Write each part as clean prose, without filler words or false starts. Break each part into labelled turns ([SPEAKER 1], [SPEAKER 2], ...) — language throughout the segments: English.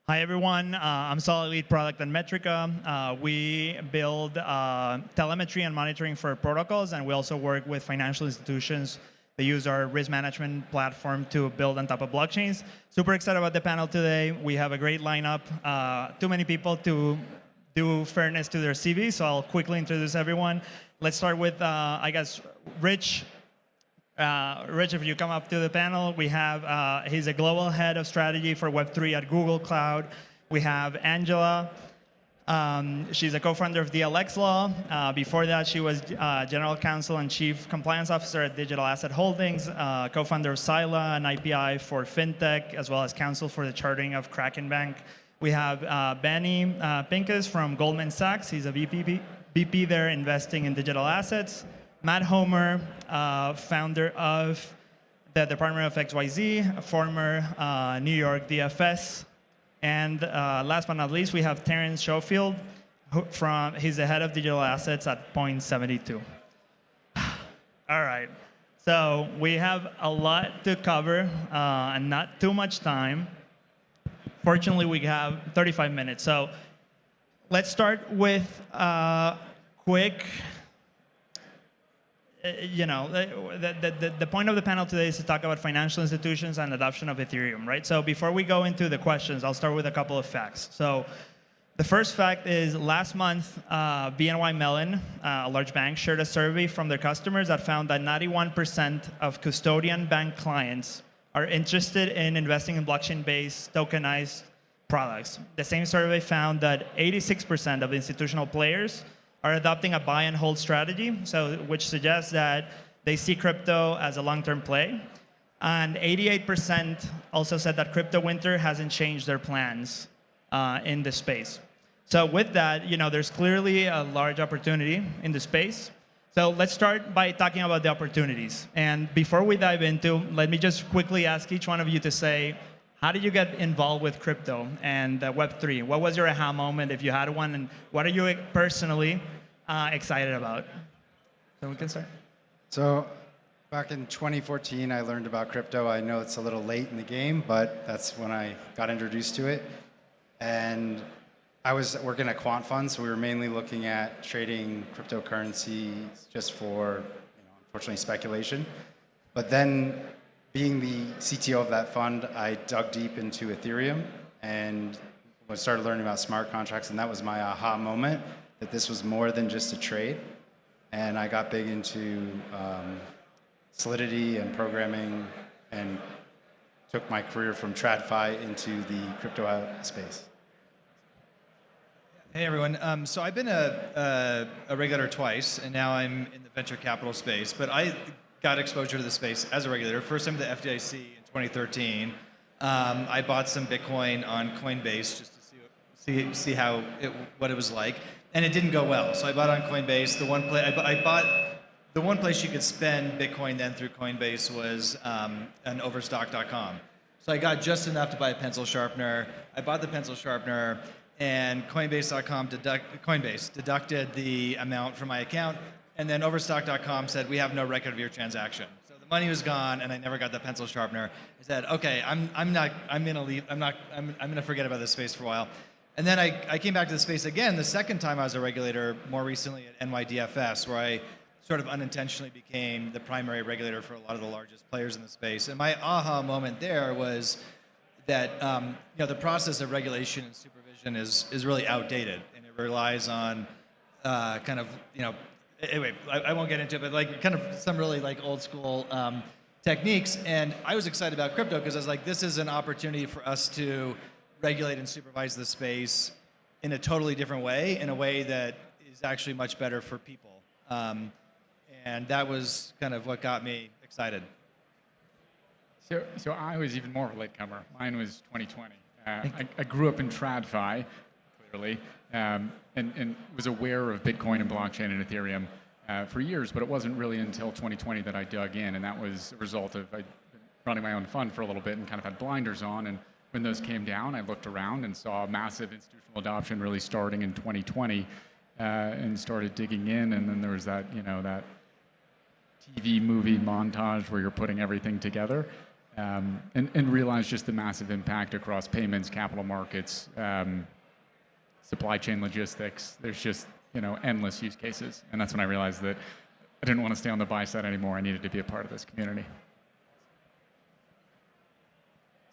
[SPEAKER 1] Hi, everyone. I'm Solid Lead Product at Metrica. We build telemetry and monitoring for protocols, and we also work with financial institutions that use our risk management platform to build on top of blockchains. Super excited about the panel today. We have a great lineup. Too many people to do fairness to their CV, so I'll quickly introduce everyone. Let's start with, I guess, Rich. Rich, if you come up to the panel, we have, he's a global head of strategy for Web3 at Google Cloud. We have Angela. She's a co-founder of DLX Law. Before that, she was general counsel and chief compliance officer at Digital Asset Holdings, co-founder of Sila, an IPI for fintech, as well as counsel for the chartering of Kraken Bank. We have Benny Pincus from Goldman Sachs. He's a VP there investing in digital assets. Matt Homer, founder of the Department of XYZ, former New York DFS. And last but not least, we have Terrence Schofield, he's the head of digital assets at Point72. All right, so we have a lot to cover and not too much time. Fortunately, we have 35 minutes. So let's start with quick. The point of the panel today is to talk about financial institutions and adoption of Ethereum, right? So before we go into the questions, I'll start with a couple of facts. So the first fact is last month, BNY Mellon, a large bank, shared a survey from their customers that found that 91% of custodian bank clients are interested in investing in blockchain-based tokenized products. The same survey found that 86% of institutional players are adopting a buy and hold strategy, which suggests that they see crypto as a long-term play. And 88% also said that crypto winter hasn't changed their plans in the space. So with that, there's clearly a large opportunity in the space. So let's start by talking about the opportunities. And before we dive into, let me just quickly ask each one of you to say, how did you get involved with crypto and Web3? What was your aha moment, if you had one, and what are you personally excited about? So we can start.
[SPEAKER 2] So back in 2014, I learned about crypto. I know it's a little late in the game, but that's when I got introduced to it. And I was working at quant funds, so we were mainly looking at trading cryptocurrencies just for, unfortunately, speculation. But then, being the CTO of that fund, I dug deep into Ethereum and started learning about smart contracts, and that was my aha moment, that this was more than just a trade. And I got big into Solidity and programming and took my career from TradFi into the crypto space.
[SPEAKER 3] Hey everyone, so I've been a regulator twice, and now I'm in the venture capital space, but I got exposure to the space as a regulator. First time to the FDIC in 2013. I bought some Bitcoin on Coinbase just to see what it was like, and it didn't go well. So I bought on Coinbase. The one place you could spend Bitcoin then through Coinbase was on overstock.com. So I got just enough to buy a pencil sharpener. I bought the pencil sharpener, and Coinbase.com deducted the amount from my account. And then Overstock.com said, we have no record of your transaction. So the money was gone, and I never got the pencil sharpener. I said, okay, I'm gonna forget about this space for a while. And then I came back to the space again the second time I was a regulator, more recently at NYDFS, where I sort of unintentionally became the primary regulator for a lot of the largest players in the space. And my aha moment there was that the process of regulation and supervision is really outdated, and it relies on anyway, I won't get into it, but kind of some really old school techniques. And I was excited about crypto because I was like, this is an opportunity for us to regulate and supervise the space in a totally different way, in a way that is actually much better for people. And that was kind of what got me excited.
[SPEAKER 4] So I was even more of a latecomer. Mine was 2020. I grew up in TradFi, clearly, and was aware of Bitcoin and blockchain and Ethereum for years, but it wasn't really until 2020 that I dug in, and that was a result of I'd been running my own fund for a little bit and kind of had blinders on, and when those came down, I looked around and saw massive institutional adoption really starting in 2020, and started digging in, and then there was that, that TV movie montage where you're putting everything together. and realize just the massive impact across payments, capital markets, supply chain logistics. There's just endless use cases, and that's when I realized that I didn't want to stay on the buy side anymore. I needed to be a part of this community.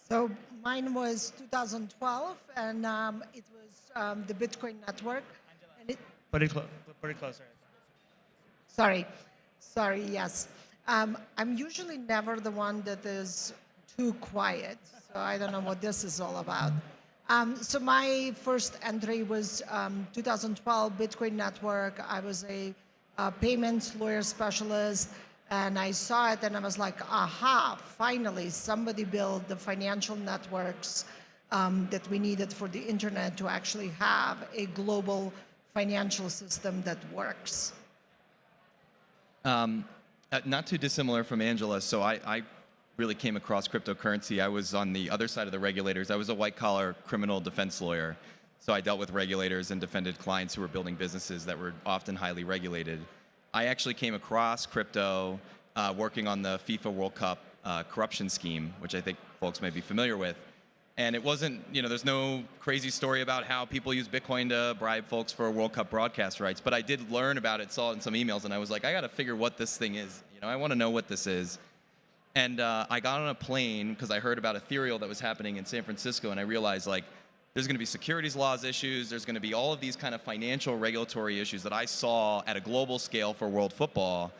[SPEAKER 5] So mine was 2012, and it was the Bitcoin network. And it,
[SPEAKER 1] Put it closer.
[SPEAKER 5] sorry, yes. I'm usually never the one that is too quiet, so I don't know what this is all about. So my first entry was 2012 Bitcoin network. I was a payments lawyer specialist, and I saw it and I was like, aha, finally somebody built the financial networks that we needed for the internet to actually have a global financial system that works.
[SPEAKER 6] Not too dissimilar from Angela. So I really came across cryptocurrency. I was on the other side of the regulators. I was a white-collar criminal defense lawyer. So I dealt with regulators and defended clients who were building businesses that were often highly regulated. I actually came across crypto working on the FIFA World Cup corruption scheme, which I think folks may be familiar with. And it wasn't, there's no crazy story about how people use Bitcoin to bribe folks for World Cup broadcast rights. But I did learn about it, saw it in some emails, and I was like, I got to figure what this thing is. I want to know what this is. And I got on a plane because I heard about Ethereum that was happening in San Francisco, and I realized, there's going to be securities laws issues. There's going to be all of these kind of financial regulatory issues that I saw at a global scale for world football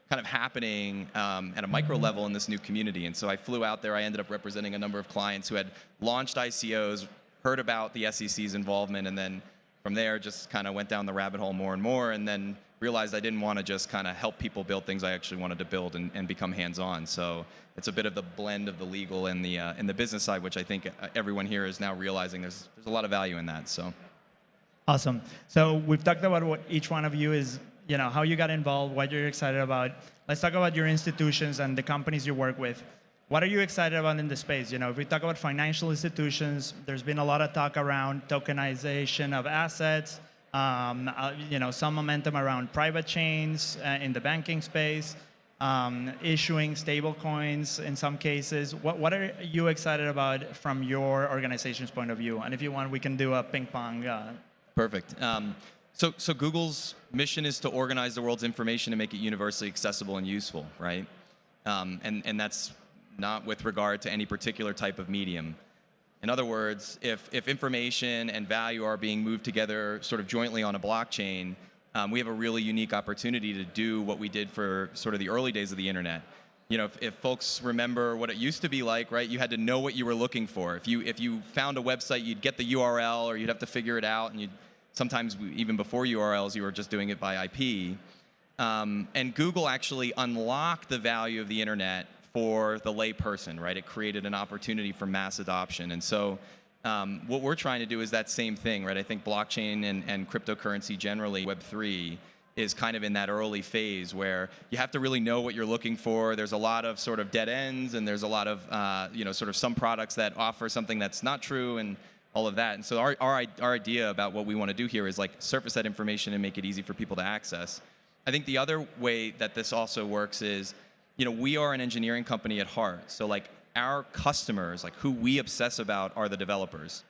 [SPEAKER 6] kind of happening at a micro level in this new community. And so I flew out there. I ended up representing a number of clients who had launched ICOs, heard about the SEC's involvement, and then from there just kind of went down the rabbit hole more and more, and then realized I didn't want to just kind of help people build things. I actually wanted to build and become hands-on. So it's a bit of the blend of the legal and the business side, which I think everyone here is now realizing there's a lot of value in that. So
[SPEAKER 1] Awesome. So we've talked about what each one of you is, how you got involved, what you're excited about. Let's talk about your institutions and the companies you work with. What are you excited about in the space? If we talk about financial institutions, there's been a lot of talk around tokenization of assets, some momentum around private chains in the banking space, issuing stable coins in some cases. What are you excited about from your organization's point of view? And if you want, we can do a ping pong.
[SPEAKER 6] Perfect. So Google's mission is to organize the world's information and make it universally accessible and useful, right? And that's not with regard to any particular type of medium. In other words, if information and value are being moved together sort of jointly on a blockchain, we have a really unique opportunity to do what we did for sort of the early days of the internet. If folks remember what it used to be like, right? You had to know what you were looking for. If you found a website, you'd get the URL, or you'd have to figure it out, and sometimes even before URLs, you were just doing it by IP. And Google actually unlocked the value of the internet for the lay person, right? It created an opportunity for mass adoption. And so what we're trying to do is that same thing, right? I think blockchain and cryptocurrency generally, Web3, is kind of in that early phase where you have to really know what you're looking for. There's a lot of sort of dead ends, and there's a lot of, sort of some products that offer something that's not true and all of that. And so our idea about what we want to do here is surface that information and make it easy for people to access. I think the other way that this also works is, we are an engineering company at heart. So our customers, who we obsess about, are the developers,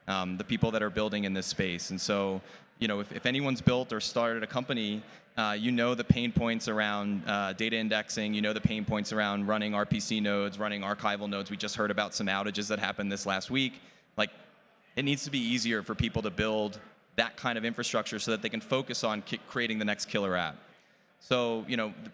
[SPEAKER 6] the people that are building in this space. And so, if anyone's built or started a company, the pain points around data indexing, the pain points around running RPC nodes, running archival nodes. We just heard about some outages that happened this last week. It needs to be easier for people to build that kind of infrastructure so that they can focus on creating the next killer app. So,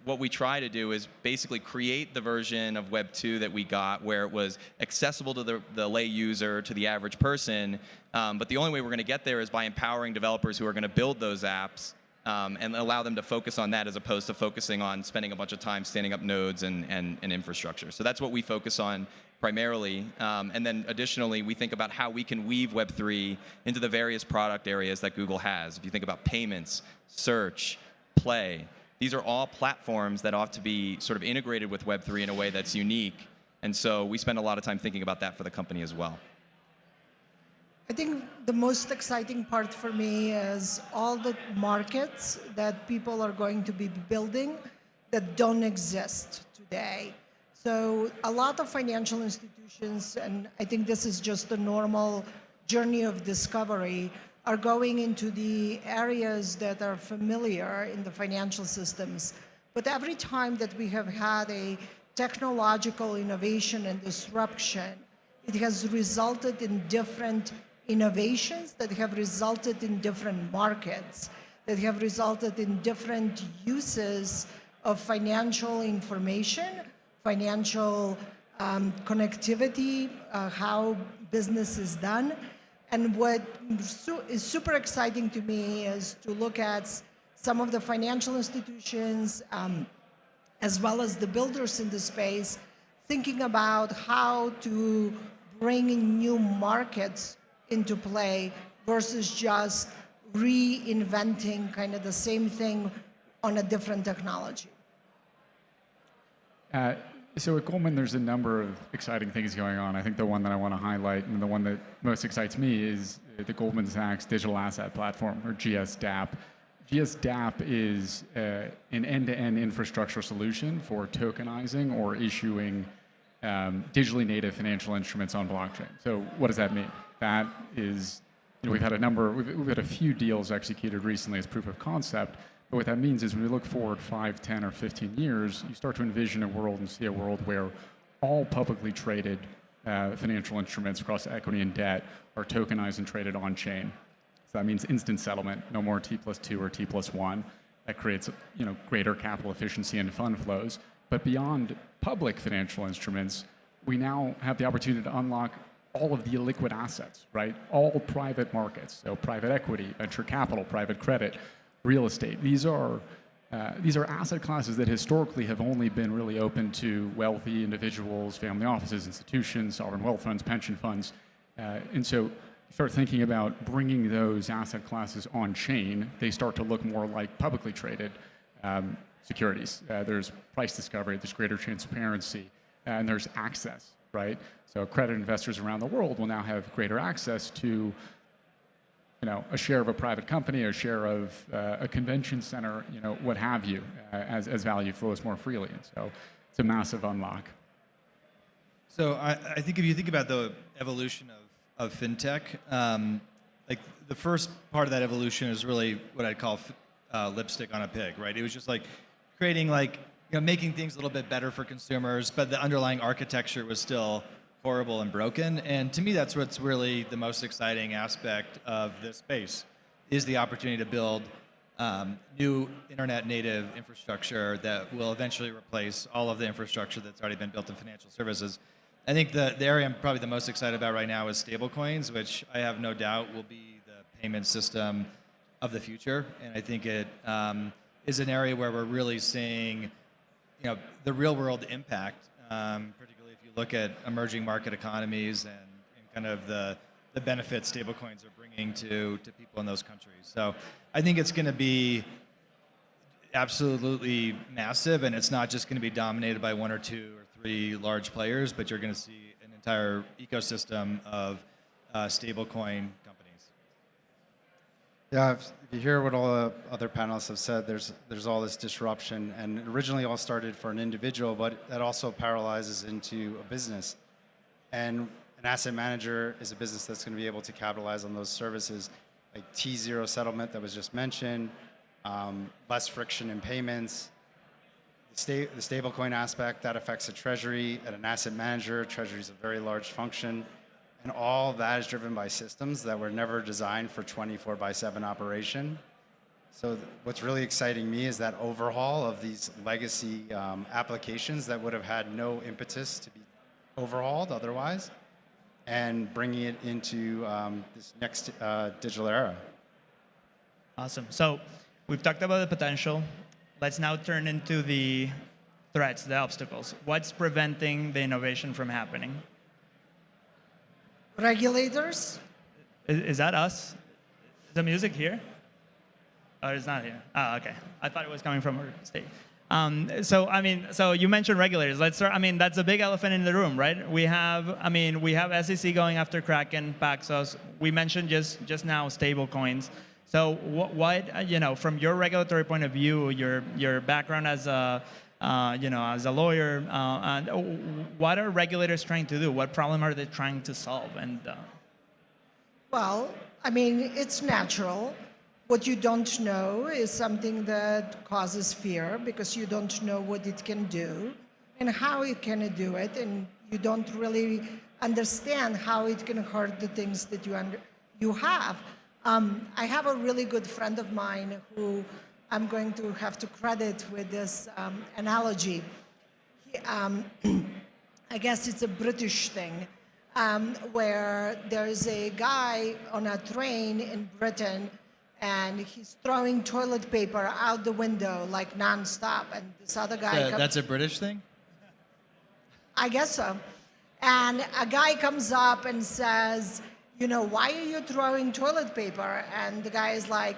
[SPEAKER 6] what we try to do is basically create the version of Web 2 that we got where it was accessible to the lay user, to the average person. But the only way we're going to get there is by empowering developers who are going to build those apps and allow them to focus on that as opposed to focusing on spending a bunch of time standing up nodes and infrastructure. So that's what we focus on primarily. And then additionally, we think about how we can weave Web 3 into the various product areas that Google has. If you think about payments, search, play, these are all platforms that ought to be sort of integrated with Web 3 in a way that's unique. And so we spend a lot of time thinking about that for the company as well.
[SPEAKER 5] I think the most exciting part for me is all the markets that people are going to be building that don't exist today. So a lot of financial institutions, and I think this is just the normal journey of discovery, are going into the areas that are familiar in the financial systems. But every time that we have had a technological innovation and disruption, it has resulted in different innovations that have resulted in different markets, that have resulted in different uses of financial information, financial connectivity, how business is done. And what is super exciting to me is to look at some of the financial institutions, as well as the builders in the space, thinking about how to bring in new markets into play versus just reinventing kind of the same thing on a different technology.
[SPEAKER 4] So at Goldman, there's a number of exciting things going on. I think the one that I want to highlight and the one that most excites me is the Goldman Sachs Digital Asset Platform, or GSDApp. GSDApp is an end-to-end infrastructure solution for tokenizing or issuing digitally native financial instruments on blockchain. So what does that mean? That is, we've had a few deals executed recently as proof of concept. But what that means is when we look forward 5, 10, or 15 years, you start to envision a world and see a world where all publicly traded financial instruments across equity and debt are tokenized and traded on-chain. So that means instant settlement, no more T+2 or T+1. That creates greater capital efficiency and fund flows. But beyond public financial instruments, we now have the opportunity to unlock all of the illiquid assets, right? All private markets, so private equity, venture capital, private credit, real estate. These are asset classes that historically have only been really open to wealthy individuals, family offices, institutions, sovereign wealth funds, pension funds. And so start thinking about bringing those asset classes on chain, they start to look more like publicly traded securities. There's price discovery, there's greater transparency, and there's access, right? So credit investors around the world will now have greater access to a share of a private company, a share of a convention center, what have you, as value flows more freely. And so it's a massive unlock.
[SPEAKER 3] So I think if you think about the evolution of fintech, like the first part of that evolution is really what I'd call lipstick on a pig, right? It was just like creating making things a little bit better for consumers, but the underlying architecture was still horrible and broken. And to me, that's what's really the most exciting aspect of this space, is the opportunity to build new internet native infrastructure that will eventually replace all of the infrastructure that's already been built in financial services. I think the area I'm probably the most excited about right now is stablecoins, which I have no doubt will be the payment system of the future. And I think it is an area where we're really seeing the real world impact, particularly if you look at emerging market economies and kind of the benefits stablecoins are bringing to people in those countries. So I think it's going to be absolutely massive, and it's not just going to be dominated by 1 or 2 or 3 large players, but you're going to see an entire ecosystem of stablecoin companies.
[SPEAKER 2] Yeah, if you hear what all the other panelists have said, there's all this disruption, and it originally all started for an individual, but that also paralyzes into a business. And an asset manager is a business that's going to be able to capitalize on those services, like T0 settlement that was just mentioned, less friction in payments, the stablecoin aspect that affects a treasury. At an asset manager, treasury is a very large function. And all of that is driven by systems that were never designed for 24/7 operation. So what's really exciting me is that overhaul of these legacy applications that would have had no impetus to be overhauled otherwise, and bringing it into this next digital era.
[SPEAKER 1] Awesome. So we've talked about the potential. Let's now turn into the threats, the obstacles. What's preventing the innovation from happening?
[SPEAKER 5] Regulators?
[SPEAKER 1] Is that us? Is the music here? Oh, it's not here. Oh, okay. I thought it was coming from our stage. So you mentioned regulators. Let's start. That's a big elephant in the room, right? We have SEC going after Kraken, Paxos. We mentioned just now stable coins. So what from your regulatory point of view, your background as as a lawyer, and what are regulators trying to do? What problem are they trying to solve? And
[SPEAKER 5] Well, I mean, it's natural. What you don't know is something that causes fear because you don't know what it can do and how it can do it, and you don't really understand how it can hurt the things that you have. I have a really good friend of mine who I'm going to have to credit with this analogy. I guess it's a British thing, where there's a guy on a train in Britain and he's throwing toilet paper out the window like nonstop, and this other guy
[SPEAKER 3] That's a British thing?
[SPEAKER 5] I guess so. And a guy comes up and says, why are you throwing toilet paper? And the guy is like,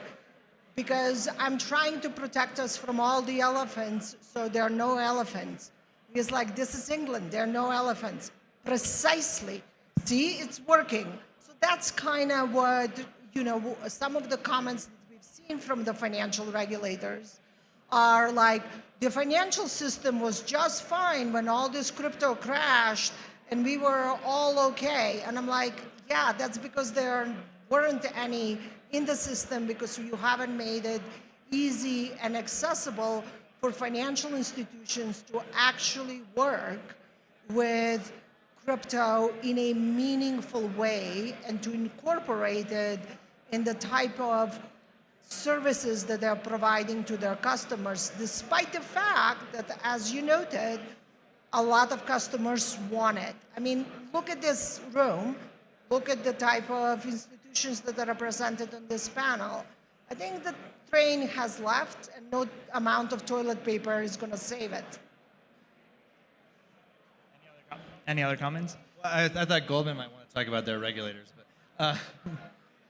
[SPEAKER 5] because I'm trying to protect us from all the elephants, so there are no elephants. He's like, this is England, there are no elephants. Precisely. See, it's working. So that's kind of what, some of the comments that we've seen from the financial regulators are like, the financial system was just fine when all this crypto crashed and we were all okay. And I'm like, yeah, that's because there weren't any in the system because you haven't made it easy and accessible for financial institutions to actually work with crypto in a meaningful way and to incorporate it in the type of services that they're providing to their customers, despite the fact that, as you noted, a lot of customers want it. I mean, look at this room, look at the type of institutions that are represented on this panel. I think the train has left and no amount of toilet paper is going to save it.
[SPEAKER 1] any other comments?
[SPEAKER 3] Well, I thought Goldman might want to talk about their regulators, but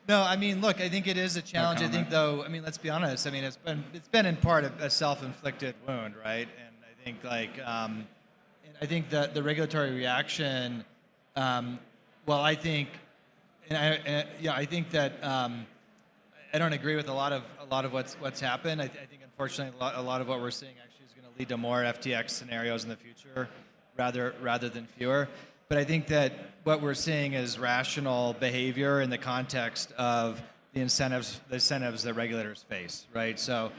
[SPEAKER 3] no. I mean, look, I think it is a challenge. I think, though, let's be honest. I mean, it's been in part a self-inflicted wound, right? And I think I think that the regulatory reaction. I think, I think that I don't agree with a lot of what's happened. I think unfortunately a lot of what we're seeing actually is going to lead to more FTX scenarios in the future, rather than fewer. But I think that what we're seeing is rational behavior in the context of the incentives that regulators face, right? So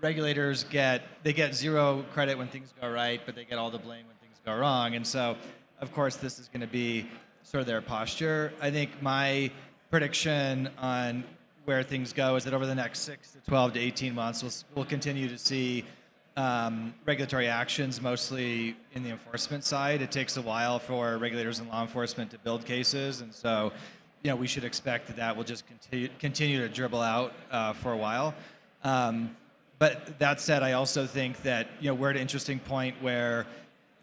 [SPEAKER 3] regulators get zero credit when things go right, but they get all the blame when things go wrong. And so, of course, this is going to be sort of their posture. I think my prediction on where things go is that over the next 6 to 12 to 18 months, we'll continue to see regulatory actions, mostly in the enforcement side. It takes a while for regulators and law enforcement to build cases, and so we should expect that will just continue to dribble out for a while. But that said, I also think that we're at an interesting point where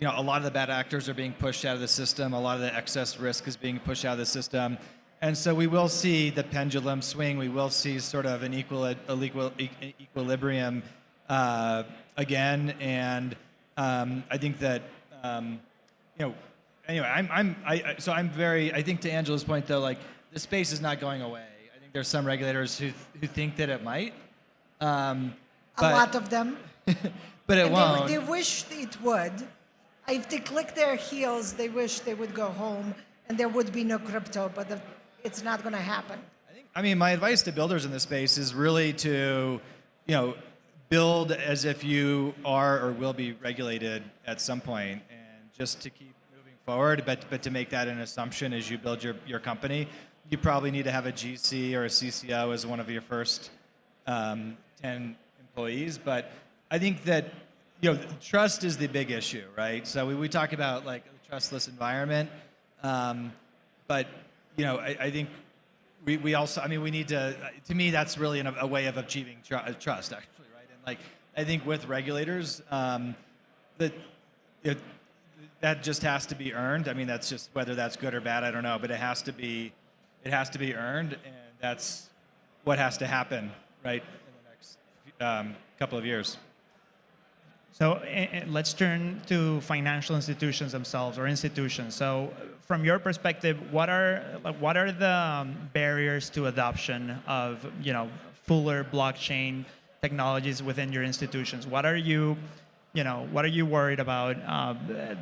[SPEAKER 3] a lot of the bad actors are being pushed out of the system. A lot of the excess risk is being pushed out of the system. And so we will see the pendulum swing. We will see sort of an equilibrium again. And I think that, anyway, I think to Angela's point, though, like, the space is not going away. I think there's some regulators who think that it might.
[SPEAKER 5] A lot of them.
[SPEAKER 3] But it won't.
[SPEAKER 5] They wish it would. If they click their heels, they wish they would go home and there would be no crypto, but it's not going to happen.
[SPEAKER 3] My advice to builders in this space is really to, build as if you are or will be regulated at some point, and just to keep moving forward. But to make that an assumption as you build your company, you probably need to have a GC or a CCO as one of your first 10 employees. But I think that trust is the big issue, right? So we talk about like a trustless environment, but I think we also, we need to me, that's really a way of achieving trust, actually, right? And like, I think with regulators, that just has to be earned. That's just, whether that's good or bad, I don't know, but it has to be earned, and that's what has to happen, right, in the next couple of years.
[SPEAKER 1] So let's turn to financial institutions themselves, or institutions. So from your perspective, what are the barriers to adoption of fuller blockchain technologies within your institutions? What are you what are you worried about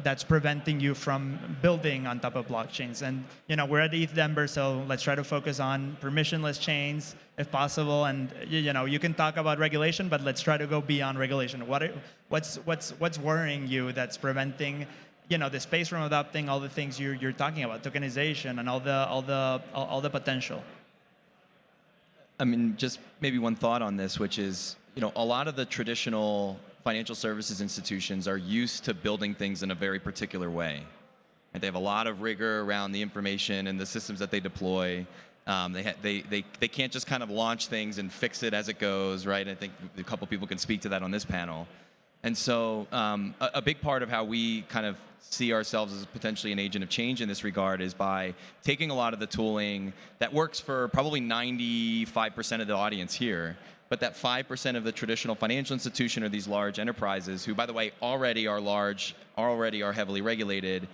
[SPEAKER 1] that's preventing you from building on top of blockchains? And we're at ETH Denver, so let's try to focus on permissionless chains if possible. And you can talk about regulation, but let's try to go beyond regulation. What's worrying you that's preventing the space from adopting all the things you're talking about, tokenization and all the potential?
[SPEAKER 6] I mean, just maybe one thought on this, which is, a lot of the traditional financial services institutions are used to building things in a very particular way. And they have a lot of rigor around the information and the systems that they deploy. They can't just kind of launch things and fix it as it goes, right? I think a couple people can speak to that on this panel. And so a big part of how we kind of see ourselves as potentially an agent of change in this regard is by taking a lot of the tooling that works for probably 95% of the audience here, but that 5% of the traditional financial institution or these large enterprises, who, by the way, already are large, already are heavily regulated,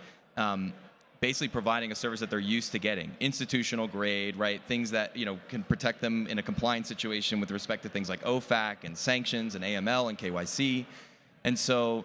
[SPEAKER 6] basically providing a service that they're used to getting, institutional grade, right? Things that can protect them in a compliance situation with respect to things like OFAC and sanctions and AML and KYC. And so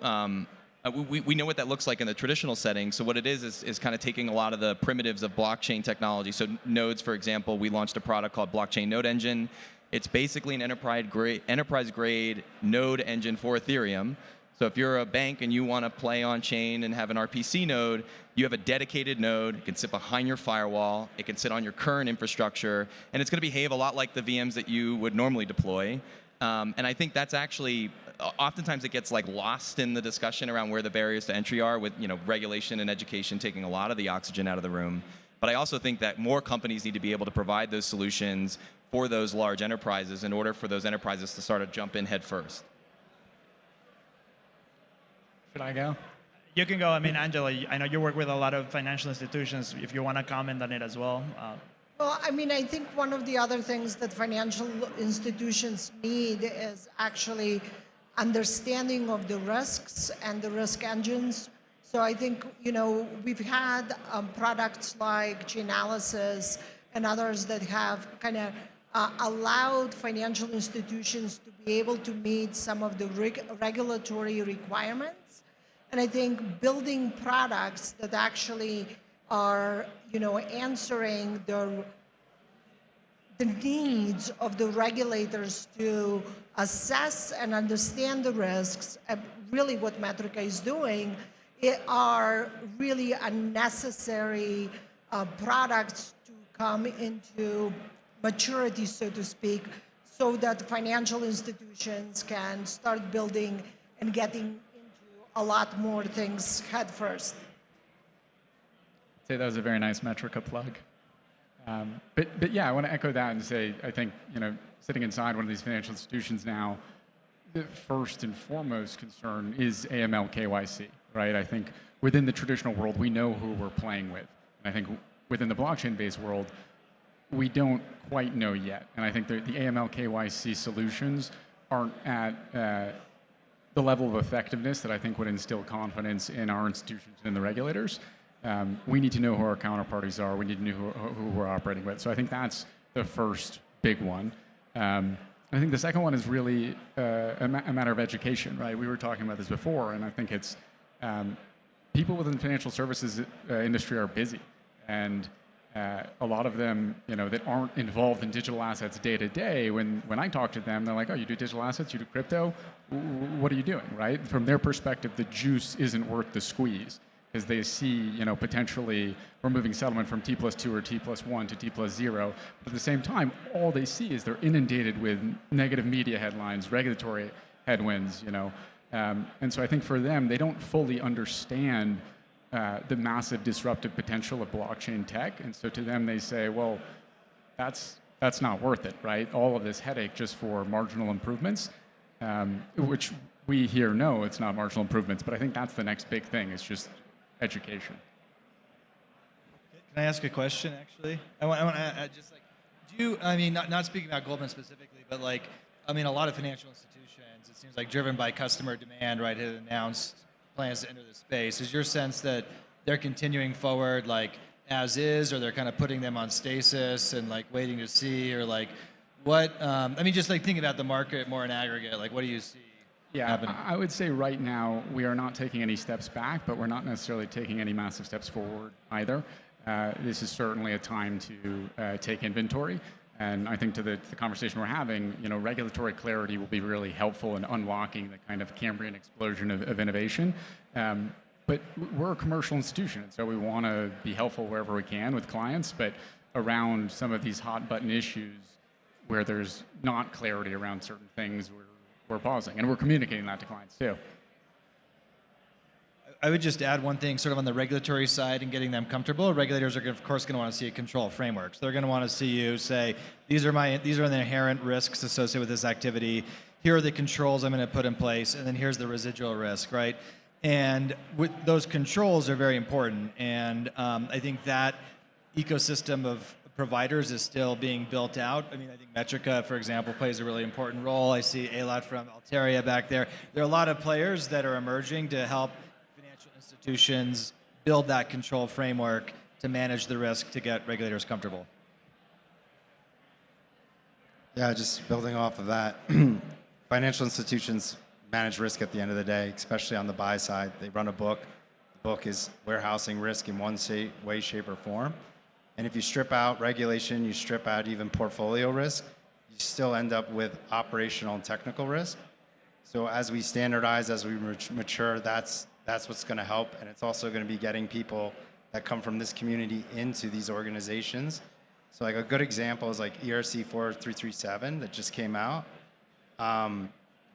[SPEAKER 6] we know what that looks like in the traditional setting. So what it is kind of taking a lot of the primitives of blockchain technology. So nodes, for example, we launched a product called Blockchain Node Engine. It's basically an enterprise-grade node engine for Ethereum. So if you're a bank and you want to play on chain and have an RPC node, you have a dedicated node. It can sit behind your firewall. It can sit on your current infrastructure. And it's going to behave a lot like the VMs that you would normally deploy. And I think that's actually, oftentimes it gets lost in the discussion around where the barriers to entry are, with regulation and education taking a lot of the oxygen out of the room. But I also think that more companies need to be able to provide those solutions for those large enterprises in order for those enterprises to start to jump in head first.
[SPEAKER 4] Should I go?
[SPEAKER 1] You can go. I mean, Angela, I know you work with a lot of financial institutions. If you want to comment on it as well.
[SPEAKER 5] Well, I mean, I think one of the other things that financial institutions need is actually understanding of the risks and the risk engines. So I think, we've had products like Chainalysis and others that have kind of allowed financial institutions to be able to meet some of the regulatory requirements. And I think building products that actually are, answering the needs of the regulators to assess and understand the risks, really what Metrica is doing, are really unnecessary products to come into maturity, so to speak, so that financial institutions can start building and getting into a lot more things head first.
[SPEAKER 4] I'd say that was a very nice Metrica plug. But yeah, I want to echo that and say, I think, sitting inside one of these financial institutions now, the first and foremost concern is AML KYC, right? I think within the traditional world, we know who we're playing with. And I think within the blockchain-based world, we don't quite know yet. And I think the AML KYC solutions aren't at the level of effectiveness that I think would instill confidence in our institutions and the regulators. We need to know who our counterparties are. We need to know who we're operating with. So I think that's the first big one. I think the second one is really a matter of education, right? We were talking about this before, and I think it's people within the financial services industry are busy, and a lot of them, that aren't involved in digital assets day to day. When I talk to them, they're like, "Oh, you do digital assets? You do crypto? What are you doing?" Right? From their perspective, the juice isn't worth the squeeze, because they see, potentially removing settlement from T+2 or T+1 to T+0. But at the same time, all they see is they're inundated with negative media headlines, regulatory headwinds, And so I think for them, they don't fully understand the massive disruptive potential of blockchain tech. And so to them, they say, well, that's not worth it, right? All of this headache just for marginal improvements, which we here know it's not marginal improvements. But I think that's the next big thing. It's just education.
[SPEAKER 3] Can I ask a question, actually? I want to just not speaking about Goldman specifically, but a lot of financial institutions, it seems like driven by customer demand, right, had announced plans to enter the space. Is your sense that they're continuing forward as is, or they're kind of putting them on stasis and waiting to see, or what? Just thinking about the market more in aggregate, what do you see?
[SPEAKER 4] Yeah,
[SPEAKER 3] happening?
[SPEAKER 4] I would say right now we are not taking any steps back, but we're not necessarily taking any massive steps forward either. This is certainly a time to take inventory. And I think to the conversation we're having, regulatory clarity will be really helpful in unlocking the kind of Cambrian explosion of innovation. But we're a commercial institution, so we want to be helpful wherever we can with clients. But around some of these hot button issues where there's not clarity around certain things, we're pausing, and we're communicating that to clients too.
[SPEAKER 3] I would just add one thing, sort of on the regulatory side and getting them comfortable. Regulators are, of course, going to want to see a control framework. So they're going to want to see you say, these are the inherent risks associated with this activity. Here are the controls I'm going to put in place, and then here's the residual risk, right? And those controls are very important. And I think that ecosystem of providers is still being built out. I mean, I think Metrica, for example, plays a really important role. I see Alot from Altaria back there. There are a lot of players that are emerging to help financial institutions build that control framework to manage the risk to get regulators comfortable.
[SPEAKER 2] Yeah, just building off of that, financial institutions manage risk at the end of the day, especially on the buy side. They run a book. The book is warehousing risk in one way, shape, or form. And if you strip out regulation, you strip out even portfolio risk, you still end up with operational and technical risk. So as we standardize, as we mature, that's what's going to help. And it's also going to be getting people that come from this community into these organizations. So like a good example is like ERC 4337 that just came out.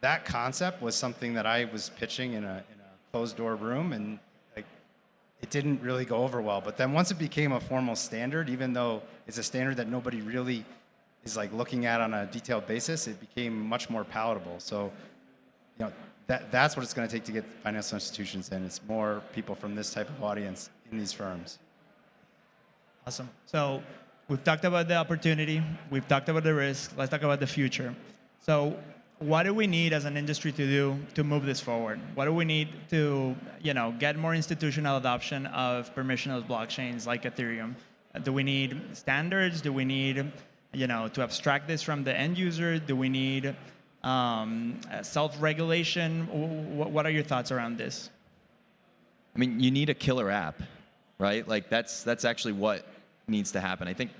[SPEAKER 2] That concept was something that I was pitching in a closed door room, and it didn't really go over well. But then once it became a formal standard, even though it's a standard that nobody really is like looking at on a detailed basis, it became much more palatable. So, that's what it's going to take to get financial institutions in. It's more people from this type of audience in these firms.
[SPEAKER 1] Awesome. So we've talked about the opportunity. We've talked about the risk. Let's talk about the future. So what do we need as an industry to do to move this forward? What do we need to, get more institutional adoption of permissionless blockchains like Ethereum? Do we need standards? Do we need, to abstract this from the end user? Do we need self-regulation? What are your thoughts around this?
[SPEAKER 6] I mean, you need a killer app, right? Like that's actually what needs to happen. I think,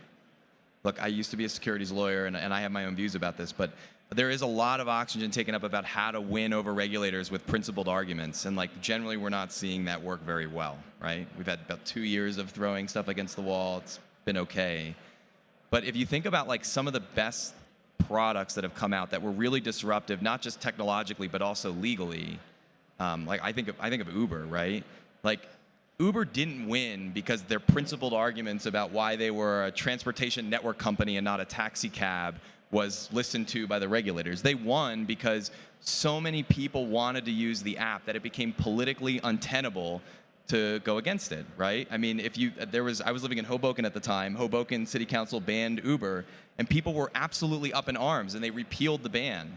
[SPEAKER 6] look, I used to be a securities lawyer, and I have my own views about this, but there is a lot of oxygen taken up about how to win over regulators with principled arguments. And generally we're not seeing that work very well, right? We've had about 2 years of throwing stuff against the wall. It's been okay. But if you think about some of the best products that have come out that were really disruptive, not just technologically, but also legally, I think of Uber, right? Uber didn't win because their principled arguments about why they were a transportation network company and not a taxi cab was listened to by the regulators. They won because so many people wanted to use the app that it became politically untenable to go against it, right? I mean, I was living in Hoboken at the time. Hoboken City Council banned Uber, and people were absolutely up in arms, and they repealed the ban.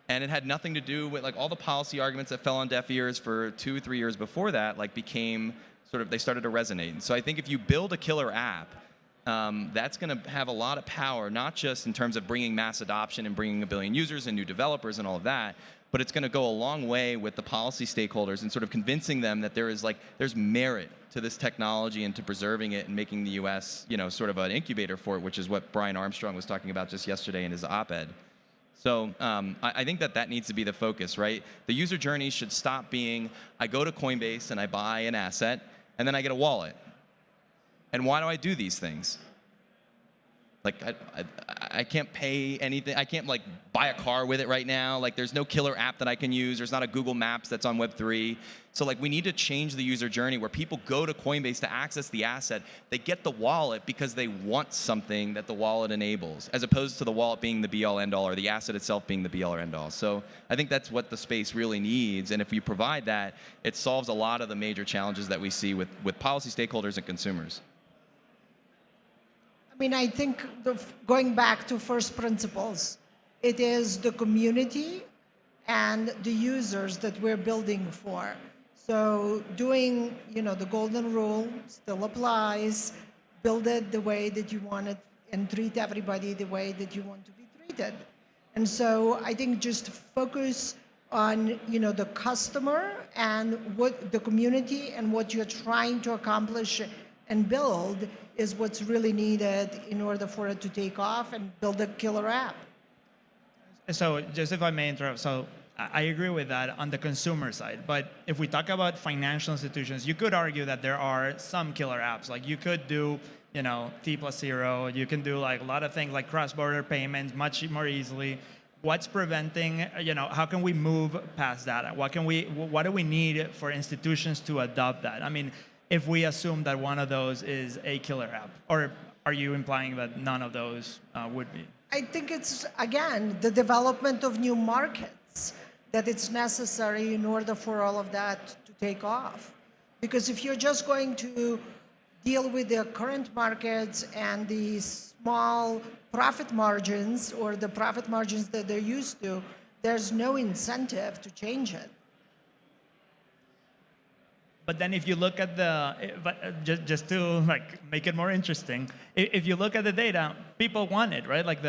[SPEAKER 6] And it had nothing to do with all the policy arguments that fell on deaf ears for 2 or 3 years before that, became they started to resonate. And so I think if you build a killer app, that's going to have a lot of power, not just in terms of bringing mass adoption and bringing 1 billion users and new developers and all of that, but it's going to go a long way with the policy stakeholders and sort of convincing them that there's merit to this technology and to preserving it and making the U.S. Sort of an incubator for it, which is what Brian Armstrong was talking about just yesterday in his op-ed. So I think that needs to be the focus, right? The user journey should stop being, I go to Coinbase and I buy an asset, and then I get a wallet. And why do I do these things? I can't pay anything. I can't buy a car with it right now. There's no killer app that I can use. There's not a Google Maps that's on Web3. So we need to change the user journey where people go to Coinbase to access the asset. They get the wallet because they want something that the wallet enables, as opposed to the wallet being the be-all end-all or the asset itself being the be-all or end-all. So I think that's what the space really needs. And if you provide that, it solves a lot of the major challenges that we see with policy stakeholders and consumers.
[SPEAKER 5] I mean, I think going back to first principles, it is the community and the users that we're building for. So doing, the golden rule still applies. Build it the way that you want it and treat everybody the way that you want to be treated. And so I think just focus on the customer and what the community and what you're trying to accomplish and build is what's really needed in order for it to take off and build a killer app.
[SPEAKER 1] So just if I may interrupt, so I agree with that on the consumer side. But if we talk about financial institutions, you could argue that there are some killer apps. Like you could do, T+0. You can do like a lot of things like cross-border payments much more easily. What's preventing, how can we move past that? What do we need for institutions to adopt that? I mean, if we assume that one of those is a killer app, or are you implying that none of those would be?
[SPEAKER 5] I think it's, again, the development of new markets that it's necessary in order for all of that to take off. Because if you're just going to deal with the current markets and the small profit margins or the profit margins that they're used to, there's no incentive to change it.
[SPEAKER 1] But then if you look at just to make it more interesting, if you look at the data, people want it, right? Like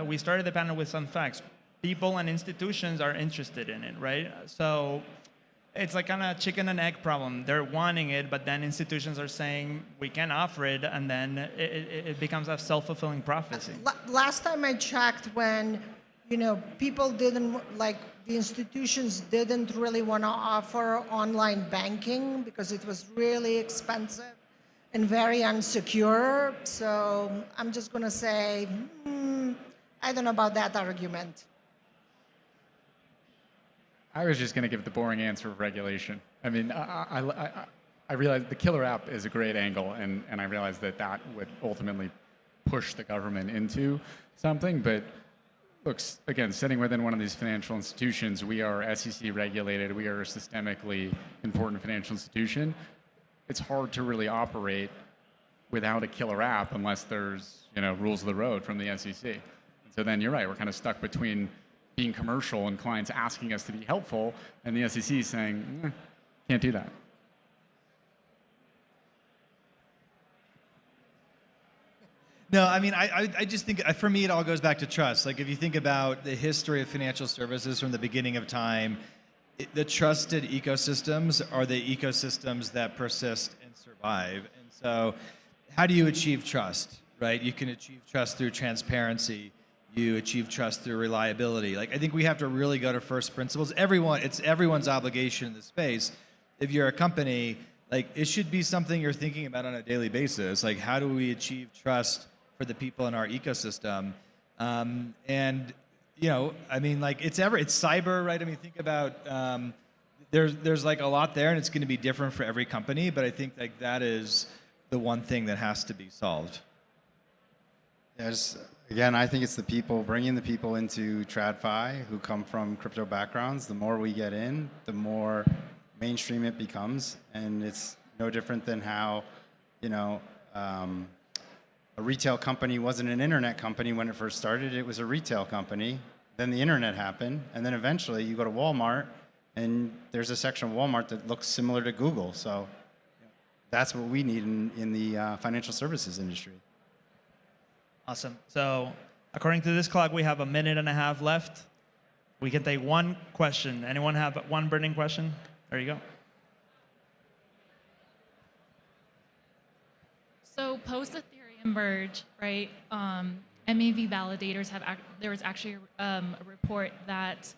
[SPEAKER 1] we started the panel with some facts. People and institutions are interested in it, right? So it's like kind of chicken and egg problem. They're wanting it, but then institutions are saying we can offer it, and then it becomes a self-fulfilling prophecy.
[SPEAKER 5] Last time I checked, when people didn't the institutions didn't really want to offer online banking because it was really expensive and very unsecure. So I'm just going to say, I don't know about that argument.
[SPEAKER 4] I was just going to give the boring answer of regulation. I mean, I realize the killer app is a great angle, and I realize that would ultimately push the government into something. But look, again, sitting within one of these financial institutions, we are SEC regulated. We are a systemically important financial institution. It's hard to really operate without a killer app unless there's rules of the road from the SEC. And so then you're right. We're kind of stuck between being commercial and clients asking us to be helpful, and the SEC saying, can't do that.
[SPEAKER 3] No, I mean, I just think, for me, it all goes back to trust. Like, if you think about the history of financial services from the beginning of time, the trusted ecosystems are the ecosystems that persist and survive. And so how do you achieve trust, right? You can achieve trust through transparency. You achieve trust through reliability. Like, I think we have to really go to first principles. It's everyone's obligation in the space. If you're a company, like, it should be something you're thinking about on a daily basis. Like, how do we achieve trust for the people in our ecosystem? And I mean, like, it's cyber, right? I mean, think about there's like a lot there, and it's going to be different for every company. But I think like that is the one thing that has to be solved.
[SPEAKER 2] Yeah, again, I think it's the people, bringing the people into TradFi who come from crypto backgrounds. The more we get in, the more mainstream it becomes. And it's no different than how, a retail company wasn't an internet company when it first started. It was a retail company. Then the internet happened. And then eventually you go to Walmart, and there's a section of Walmart that looks similar to Google. So that's what we need in the financial services industry.
[SPEAKER 1] Awesome. So according to this clock, we have 1.5 minutes left. We can take one question. Anyone have one burning question? There you go.
[SPEAKER 7] So post Ethereum merge, right? MEV validators there was actually a report that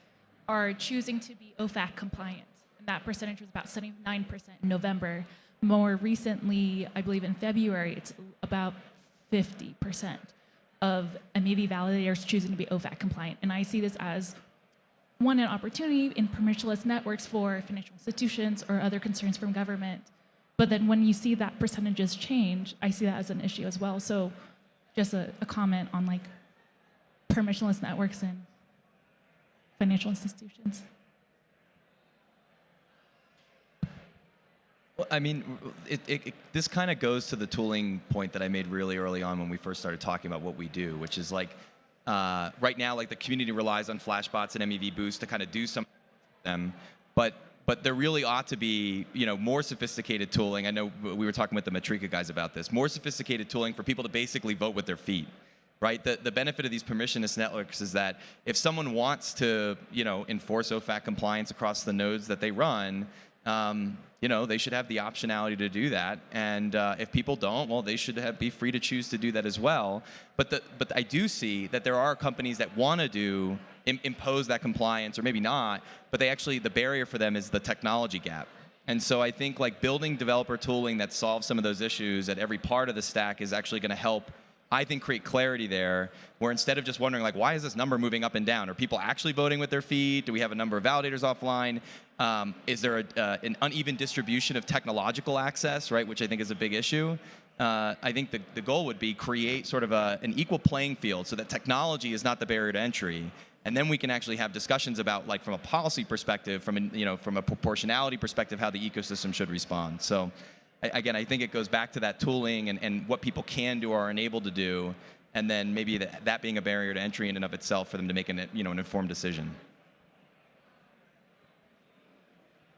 [SPEAKER 7] are choosing to be OFAC compliant. And that percentage was about 79% in November. More recently, I believe in February, it's about 50% of MEV validators choosing to be OFAC compliant. And I see this as, one, an opportunity in permissionless networks for financial institutions or other concerns from government. But then when you see that percentages change, I see that as an issue as well. So just a comment on like permissionless networks and financial institutions.
[SPEAKER 6] Well, I mean, this kind of goes to the tooling point that I made really early on when we first started talking about what we do, which is like, right now, like the community relies on Flashbots and MEV Boost to kind of do some of them, but there really ought to be, more sophisticated tooling. I know we were talking with the Metrika guys about this. More sophisticated tooling for people to basically vote with their feet. right? The benefit of these permissionless networks is that if someone wants to, enforce OFAC compliance across the nodes that they run, they should have the optionality to do that. And if people don't, well, they should be free to choose to do that as well. But I do see that there are companies that want to impose that compliance, or maybe not, but the barrier for them is the technology gap. And so I think like building developer tooling that solves some of those issues at every part of the stack is actually going to help, I think, create clarity there, where instead of just wondering like, why is this number moving up and down? Are people actually voting with their feet? Do we have a number of validators offline? Is there an uneven distribution of technological access, right? Which I think is a big issue. I think the goal would be create sort of an equal playing field so that technology is not the barrier to entry. And then we can actually have discussions about, like, from a policy perspective, from a proportionality perspective, how the ecosystem should respond. So, again, I think it goes back to that tooling and what people can do or are enabled to do, and then maybe that being a barrier to entry in and of itself for them to make an informed decision.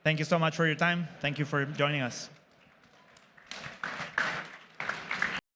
[SPEAKER 1] Thank you so much for your time. Thank you for joining us.